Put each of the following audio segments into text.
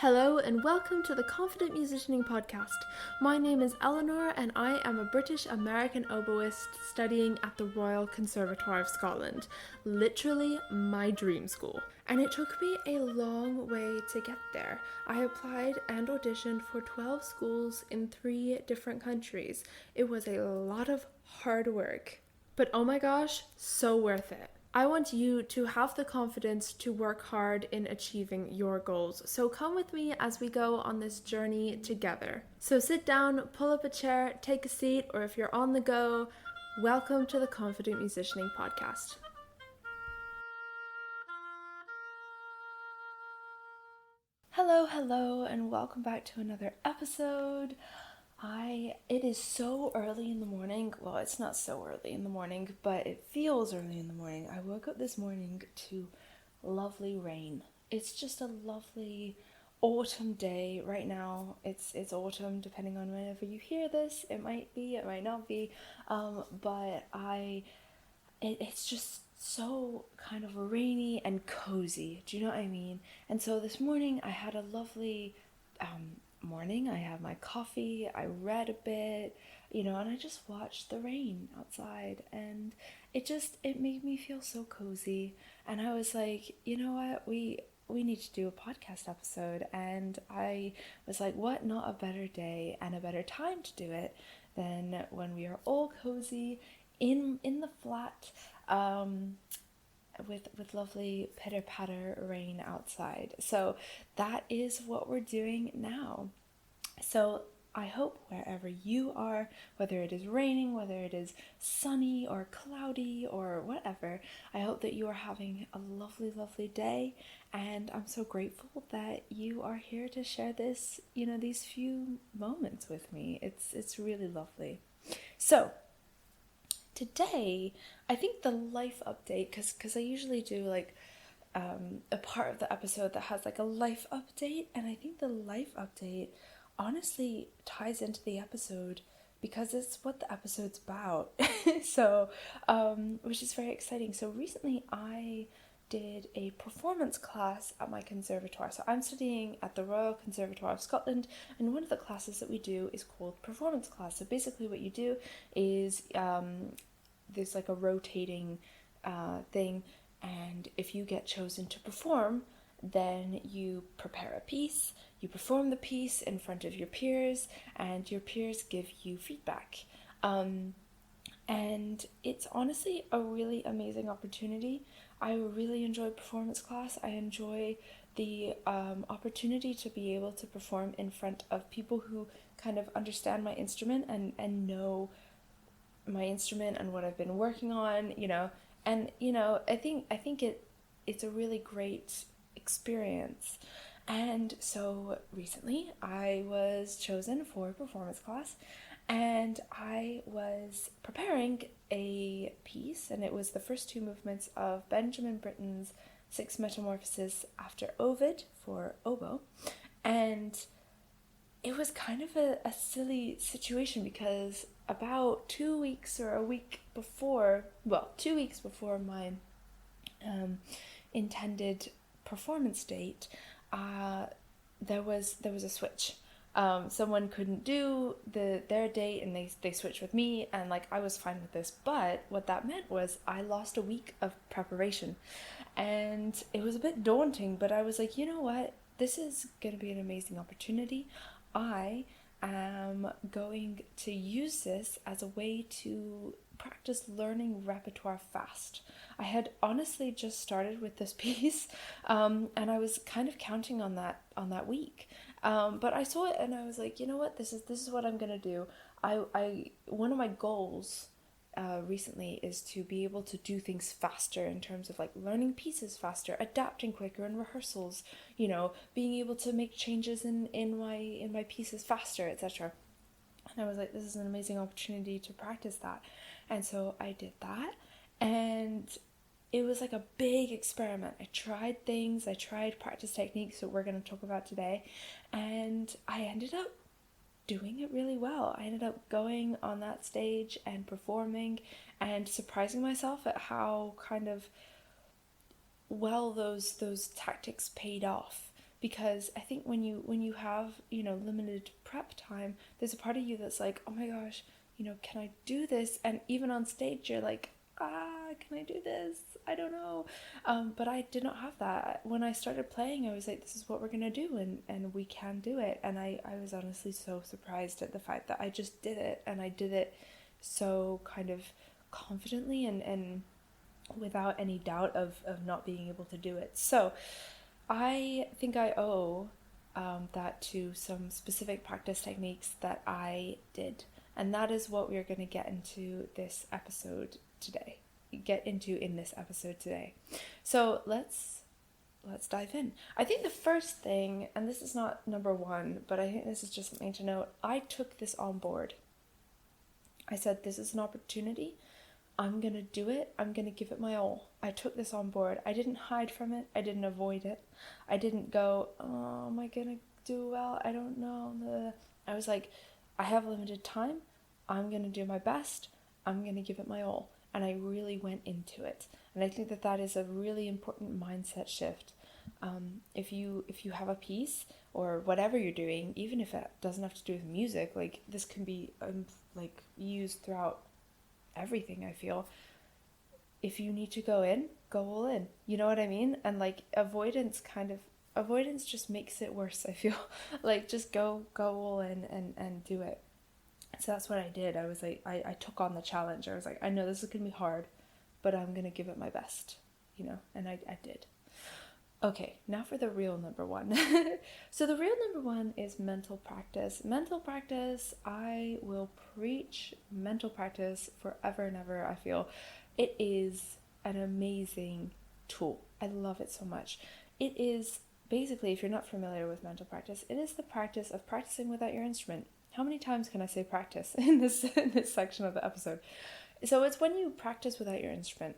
Hello and welcome to the Confident Musicianing Podcast. My name is Eleanor and I am a British American oboist studying at the Royal Conservatoire of Scotland, literally my dream school. And it took me a long way to get there. I applied and auditioned for 12 schools in 3 different countries. It was a lot of hard work, but oh my gosh, so worth it. I want you to have the confidence to work hard in achieving your goals. So come with me as we go on this journey together. So sit down, pull up a chair, take a seat, or if you're on the go, welcome to the Confident Musicianing Podcast. Hello, and welcome back to another episode. It is so early in the morning. Well, it's not so early in the morning, but it feels early in the morning. I woke up this morning to lovely rain. It's just a lovely autumn day right now. It's autumn, depending on whenever you hear this. It might be, it might not be, but it's just so kind of rainy and cozy. Do you know what I mean? And so this morning I had a lovely morning. I had my coffee, I read a bit, and I just watched the rain outside, and it made me feel so cozy. And I was like, you know what, we need to do a podcast episode. And I was like, what, not a better day and a better time to do it than when we are all cozy in the flat, with lovely pitter-patter rain outside. So that is what we're doing now. So I hope wherever you are, whether it is raining, whether it is sunny or cloudy or whatever, I hope that you are having a lovely, lovely day. And I'm so grateful that you are here to share this, these few moments with me. It's really lovely. So today, I think the life update, because I usually do like a part of the episode that has like a life update, and I think the life update honestly ties into the episode because it's what the episode's about. So, which is very exciting. So recently I did a performance class at my conservatoire. So I'm studying at the Royal Conservatoire of Scotland, and one of the classes that we do is called performance class. So basically what you do is there's like a rotating thing, and if you get chosen to perform, then you prepare a piece, you perform the piece in front of your peers, and your peers give you feedback. And it's honestly a really amazing opportunity. I really enjoy performance class. I enjoy the opportunity to be able to perform in front of people who kind of understand my instrument and know my instrument and what I've been working on, and I think it's a really great experience. And so recently I was chosen for a performance class, and I was preparing a piece, and it was the first 2 movements of Benjamin Britten's Six Metamorphoses after Ovid for oboe. And it was kind of a silly situation because about 2 weeks or a week before, 2 weeks before my intended performance date, there was a switch. Someone couldn't do their date, and they switched with me, and like I was fine with this, but what that meant was I lost a week of preparation, and it was a bit daunting. But I was like, you know what, this is gonna be an amazing opportunity. I am going to use this as a way to practice learning repertoire fast. I had honestly just started with this piece, and I was kind of counting on that week. But I saw it and I was like, you know what, this is what I'm gonna do. One of my goals recently is to be able to do things faster in terms of like learning pieces faster, adapting quicker in rehearsals, being able to make changes in my pieces faster, etc. And I was like, this is an amazing opportunity to practice that. And so I did that, and it was like a big experiment. I tried things, I tried practice techniques that we're going to talk about today, and I ended up doing it really well. I ended up going on that stage and performing and surprising myself at how kind of well those tactics paid off, because I think when you have, limited prep time, there's a part of you that's like, oh my gosh, can I do this? And even on stage, you're like, can I do this? I don't know. But I did not have that. When I started playing, I was like, this is what we're gonna do, and we can do it. And I was honestly so surprised at the fact that I just did it, and I did it so kind of confidently and without any doubt of not being able to do it. So I think I owe that to some specific practice techniques that I did. And that is what we're going to get into this episode today. In this episode today. So let's dive in. I think the first thing, and this is not number one, but I think this is just something to note, I took this on board. I said, this is an opportunity. I'm going to do it. I'm going to give it my all. I took this on board. I didn't hide from it. I didn't avoid it. I didn't go, oh, am I going to do well? I don't know. I was like, I have limited time. I'm going to do my best. I'm going to give it my all. And I really went into it. And I think that is a really important mindset shift. If you have a piece or whatever you're doing, even if it doesn't have to do with music, like this can be like used throughout everything, I feel. If you need to go all in. You know what I mean? And like avoidance just makes it worse, I feel. Like just go all in and do it. So that's what I did. I was like, I took on the challenge. I was like, I know this is gonna be hard, but I'm gonna give it my best, and I did. Okay, now for the real number one. So the real number one is mental practice. Mental practice, I will preach mental practice forever and ever, I feel. It is an amazing tool. I love it so much. It is basically, if you're not familiar with mental practice, it is the practice of practicing without your instrument. How many times can I say practice in this section of the episode? So it's when you practice without your instrument.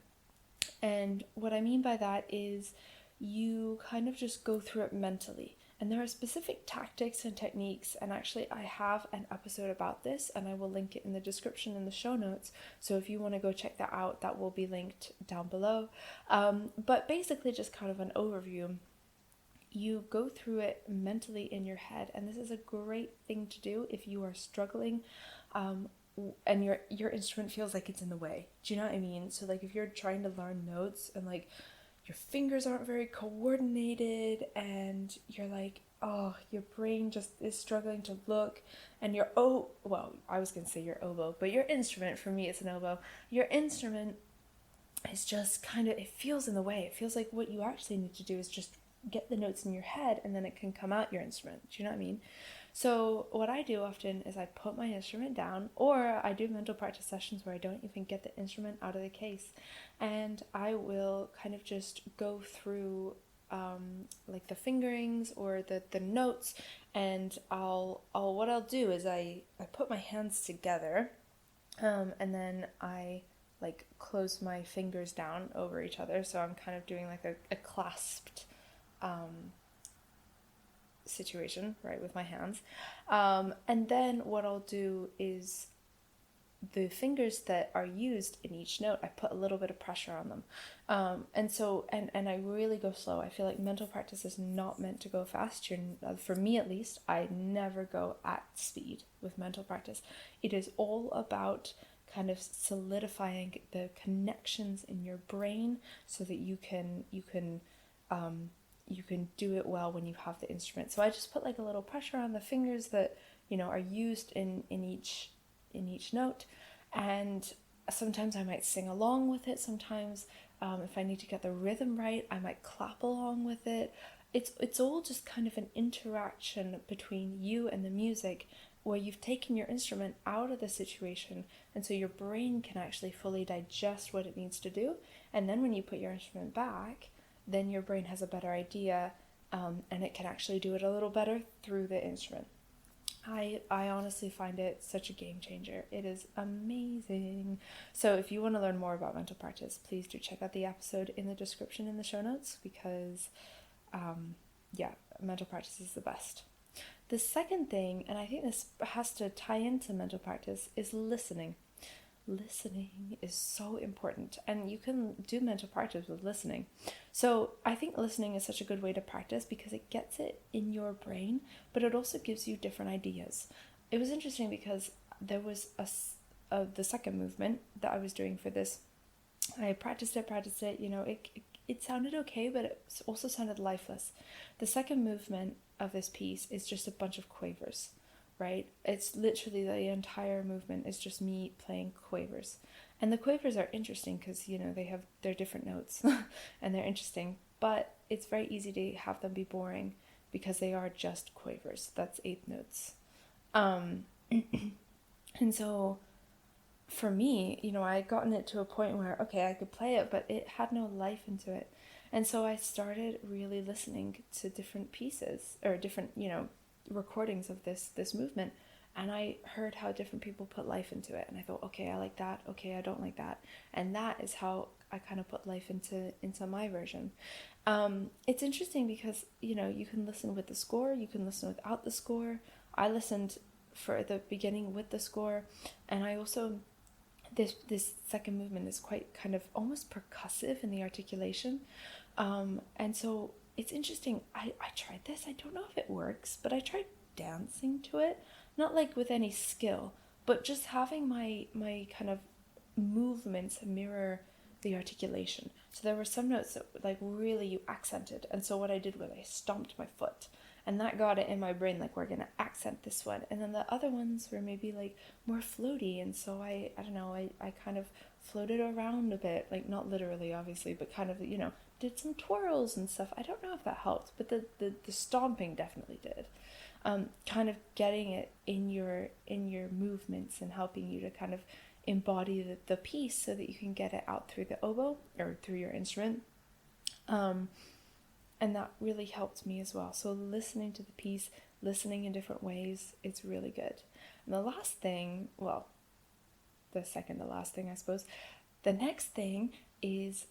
And what I mean by that is you kind of just go through it mentally. And there are specific tactics and techniques, and actually I have an episode about this, and I will link it in the description in the show notes. So if you want to go check that out, that will be linked down below. But basically just kind of an overview. You go through it mentally in your head, and this is a great thing to do if you are struggling and your instrument feels like it's in the way. Do you know what I mean? So like if you're trying to learn notes and like your fingers aren't very coordinated and you're like, oh, your brain just is struggling to look, and I was gonna say your oboe, but your instrument, for me it's an oboe, your instrument is just kind of, it feels in the way. It feels like what you actually need to do is just get the notes in your head, and then it can come out your instrument. Do you know what I mean? So what I do often is I put my instrument down, or I do mental practice sessions where I don't even get the instrument out of the case, and I will kind of just go through like the fingerings or the notes, and what I'll do is I put my hands together, and then I like close my fingers down over each other, so I'm kind of doing like a clasped situation, right, with my hands. And then what I'll do is the fingers that are used in each note, I put a little bit of pressure on them. And I really go slow. I feel like mental practice is not meant to go fast. For me at least, I never go at speed with mental practice. It is all about kind of solidifying the connections in your brain so that you can do it well when you have the instrument. So I just put like a little pressure on the fingers that, are used in each note. And sometimes I might sing along with it. Sometimes if I need to get the rhythm right, I might clap along with it. It's all just kind of an interaction between you and the music, where you've taken your instrument out of the situation, and so your brain can actually fully digest what it needs to do. And then when you put your instrument back, then your brain has a better idea, and it can actually do it a little better through the instrument. I honestly find it such a game changer. It is amazing. So if you want to learn more about mental practice, please do check out the episode in the description in the show notes, because mental practice is the best. The second thing, and I think this has to tie into mental practice, is listening. listening is so important, and you can do mental practice with listening. So I think listening is such a good way to practice because it gets it in your brain, but it also gives you different ideas. It was interesting because there was the second movement that I was doing for this. I practiced it, it sounded okay, but it also sounded lifeless. The second movement of this piece is just a bunch of quavers, right? It's literally the entire movement is just me playing quavers. And the quavers are interesting because, they have their different notes and they're interesting, but it's very easy to have them be boring because they are just quavers. That's eighth notes. Um, and so for me, I had gotten it to a point where, okay, I could play it, but it had no life into it. And so I started really listening to different pieces or different, recordings of this movement. And I heard how different people put life into it. And I thought, okay, I like that. Okay, I don't like that. And that is how I kind of put life into my version. It's interesting because, you can listen with the score, you can listen without the score. I listened for the beginning with the score, and I also this second movement is quite kind of almost percussive in the articulation, and so it's interesting. I tried this. I don't know if it works, but I tried dancing to it, not like with any skill, but just having my kind of movements mirror the articulation. So there were some notes that like really you accented, and so what I did was I stomped my foot, and that got it in my brain like we're gonna accent this one. And then the other ones were maybe like more floaty, and so I don't know, I kind of floated around a bit, like not literally obviously, but kind of did some twirls and stuff. I don't know if that helped, but the stomping definitely did. Kind of getting it in your movements and helping you to kind of embody the piece so that you can get it out through the oboe or through your instrument. And that really helped me as well. So listening to the piece, listening in different ways, it's really good. And the last thing, well, the second to last thing, I suppose, the next thing is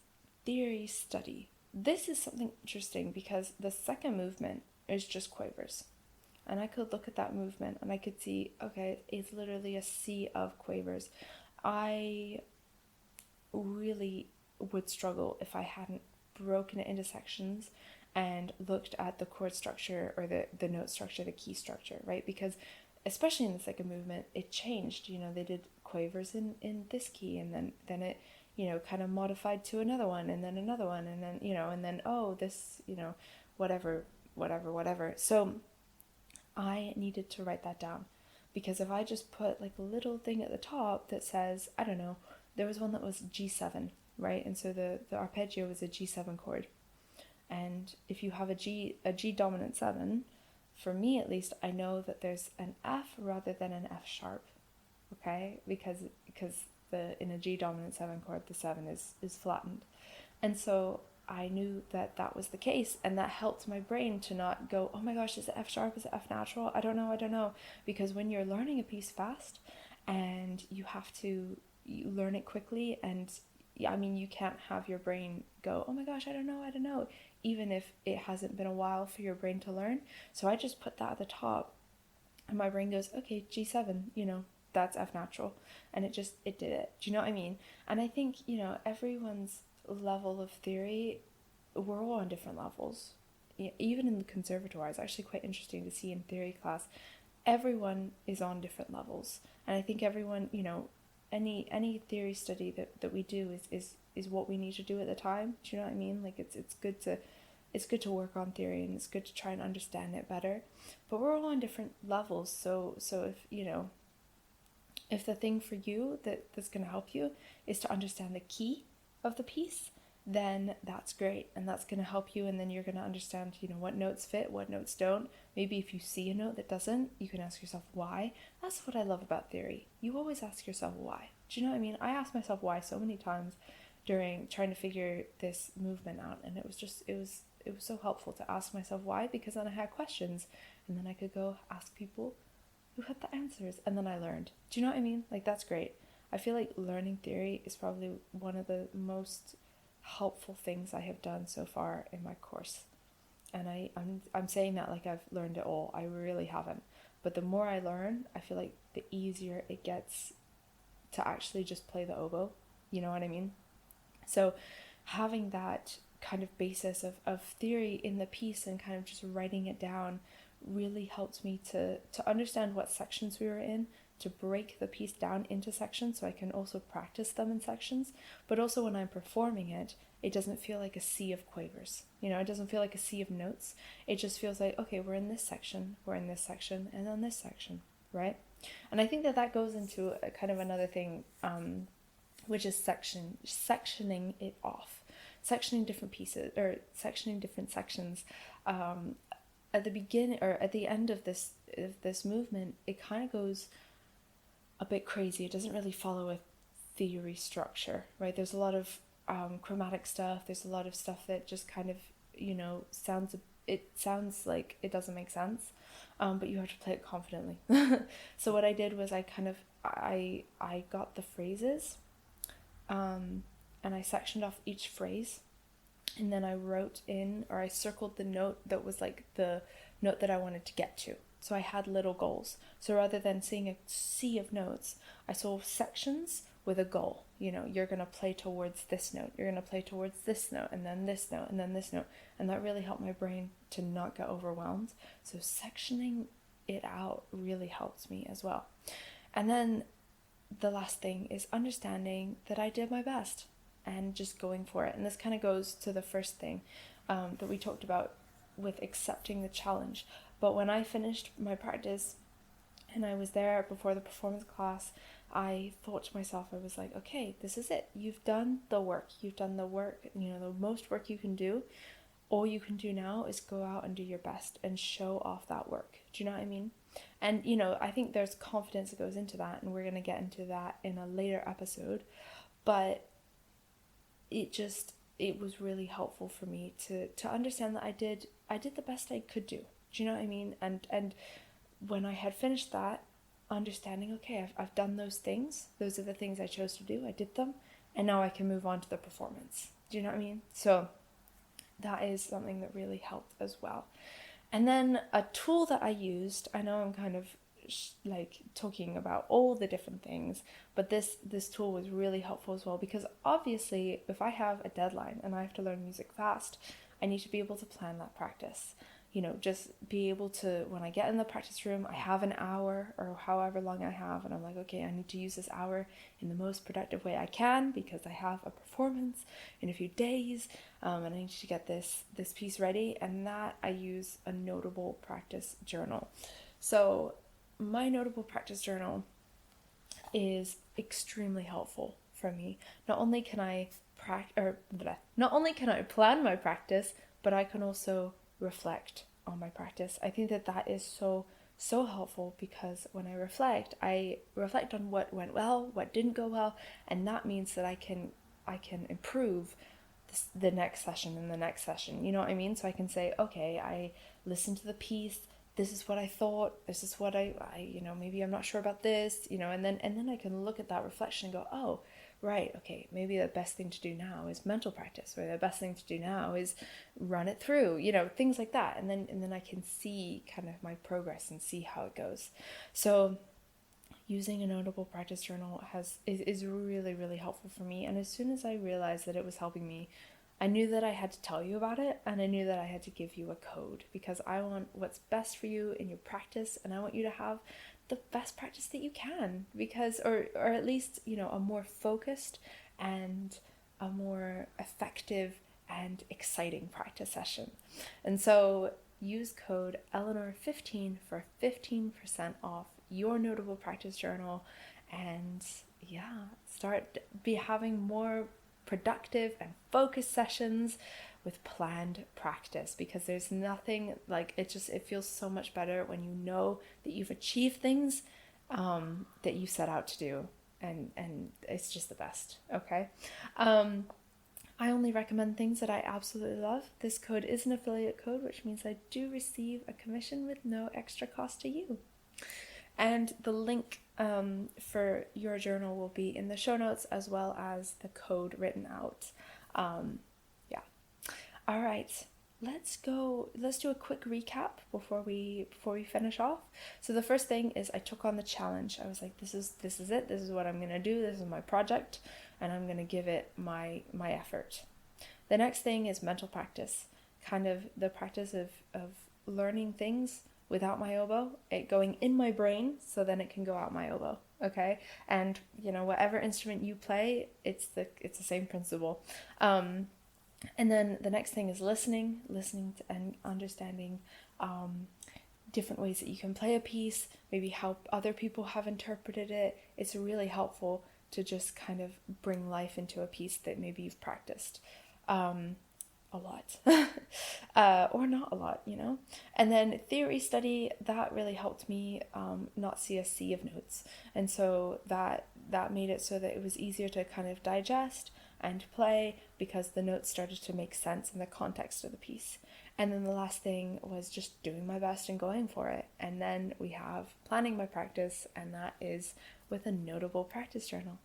theory study. This is something interesting because the second movement is just quavers. And I could look at that movement and I could see, okay, it's literally a sea of quavers. I really would struggle if I hadn't broken it into sections and looked at the chord structure or the note structure, the key structure, right? Because especially in the second movement, it changed. They did quavers in this key, and then it, kind of modified to another one, and then another one, and then, and then, oh, this, whatever. So I needed to write that down, because if I just put like a little thing at the top that says, I don't know, there was one that was G7, right? And so the arpeggio was a G7 chord. And if you have a G dominant 7, for me at least, I know that there's an F rather than an F sharp, okay? Because in a G dominant 7 chord, the 7 is flattened. And so I knew that was the case, and that helped my brain to not go, oh my gosh, is it F sharp, is it F natural? I don't know. Because when you're learning a piece fast and you learn it quickly, and I mean, you can't have your brain go, oh my gosh, I don't know, even if it hasn't been a while for your brain to learn. So I just put that at the top, and my brain goes, okay, G7, that's F natural. And it did it. Do you know what I mean? And I think, everyone's level of theory, we're all on different levels. Even in the conservatoire, it's actually quite interesting to see in theory class, everyone is on different levels. And I think everyone, any theory study that we do is what we need to do at the time. Do you know what I mean? Like it's good to work on theory, and it's good to try and understand it better. But we're all on different levels. So if the thing for you that's going to help you is to understand the key of the piece, then that's great, and that's going to help you. And then you're going to understand, what notes fit, what notes don't. Maybe if you see a note that doesn't, you can ask yourself why. That's what I love about theory. You always ask yourself why. Do you know what I mean? I asked myself why so many times during trying to figure this movement out, and it was so helpful to ask myself why, because then I had questions, and then I could go ask people who had the answers, and then I learned. Do you know what I mean? Like, that's great. I feel like learning theory is probably one of the most helpful things I have done so far in my course. And I'm saying that like I've learned it all. I really haven't. But the more I learn, I feel like the easier it gets to actually just play the oboe. You know what I mean? So having that kind of basis of theory in the piece and kind of just writing it down really helped me to understand what sections we were in, to break the piece down into sections so I can also practice them in sections. But also when I'm performing it, it doesn't feel like a sea of quavers. You know, it doesn't feel like a sea of notes. It just feels like, okay, we're in this section, and then this section, right? And I think that that goes into a kind of another thing, which is sectioning it off, sectioning different pieces, or sectioning different sections. At the beginning or at the end of this movement, it kind of goes a bit crazy. It doesn't really follow a theory structure, right? There's a lot of chromatic stuff. There's a lot of stuff that just kind of, you know, sounds like it doesn't make sense, but you have to play it confidently. So what I did was I got the phrases, and I sectioned off each phrase, and then I wrote in, or I circled the note that was like the note that I wanted to get to. So I had little goals. So rather than seeing a sea of notes, I saw sections with a goal. You know, you're going to play towards this note, you're going to play towards this note, and then this note, and then this note. And that really helped my brain to not get overwhelmed. So sectioning it out really helped me as well. And then the last thing is understanding that I did my best and just going for it. And this kind of goes to the first thing that we talked about with accepting the challenge. But when I finished my practice and I was there before the performance class, I thought to myself, I was like, okay, this is it. You've done the work. You've done the work, you know, the most work you can do. All you can do now is go out and do your best and show off that work. Do you know what I mean? And, you know, I think there's confidence that goes into that, and we're going to get into that in a later episode. But it was really helpful for me to understand that I did the best I could do. Do you know what I mean? And when I had finished that, understanding, okay, I've done those things. Those are the things I chose to do. I did them. And now I can move on to the performance. Do you know what I mean? So that is something that really helped as well. And then a tool that I used, I know I'm kind of like talking about all the different things, but this tool was really helpful as well, because obviously if I have a deadline and I have to learn music fast, I need to be able to plan that practice. You know, just be able to, when I get in the practice room, I have an hour or however long I have, and I'm like, okay, I need to use this hour in the most productive way I can because I have a performance in a few days, and I need to get this piece ready. And that I use a notable practice journal. So my notable practice journal is extremely helpful for me. Not only can I plan my practice, but I can also reflect on my practice. I think that is so helpful, because when I reflect on what went well, what didn't go well, and that means that I can improve the next session and the next session. You know what I mean? So I can say, okay, I listened to the piece. This is what I thought. This is what I you know, maybe I'm not sure about this, you know, and then I can look at that reflection and go, oh, right, okay, maybe the best thing to do now is mental practice, or the best thing to do now is run it through, you know, things like that. And then I can see kind of my progress and see how it goes. So using a notable practice journal is really, really helpful for me. And as soon as I realized that it was helping me, I knew that I had to tell you about it, and I knew that I had to give you a code, because I want what's best for you in your practice, and I want you to have the best practice that you can, because or at least, you know, a more focused and a more effective and exciting practice session. And so use code Eleanor15 for 15% off your notable practice journal, and start having more productive and focused sessions with planned practice, because there's nothing like it feels so much better when you know that you've achieved things that you set out to do, and it's just the best. Okay. I only recommend things that I absolutely love. This code is an affiliate code, which means I do receive a commission with no extra cost to you. And the link for your journal will be in the show notes, as well as the code written out. All right. let's do a quick recap before we finish off. So the first thing is I took on the challenge. I was like, this is it. This is what I'm gonna do. This is my project, and I'm gonna give it my effort. The next thing is mental practice, kind of the practice of learning things without my oboe, it going in my brain so then it can go out my oboe. Okay, and whatever instrument you play, it's the same principle. And then the next thing is listening to, and understanding different ways that you can play a piece, maybe how other people have interpreted it. It's really helpful to just kind of bring life into a piece that maybe you've practiced a lot or not a lot, And then theory study, that really helped me not see a sea of notes. And so that made it so that it was easier to kind of digest and play because the notes started to make sense in the context of the piece. And then the last thing was just doing my best and going for it. And then we have planning my practice, and that is with a notable practice journal.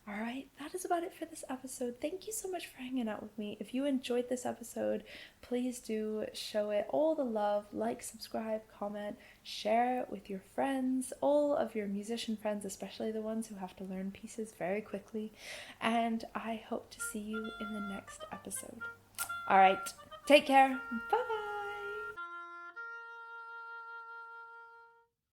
All right, that is about it for this episode. Thank you so much for hanging out with me. If you enjoyed this episode, please do show it all the love. Like, subscribe, comment, share it with your friends, all of your musician friends, especially the ones who have to learn pieces very quickly. And I hope to see you in the next episode. All right, take care. Bye.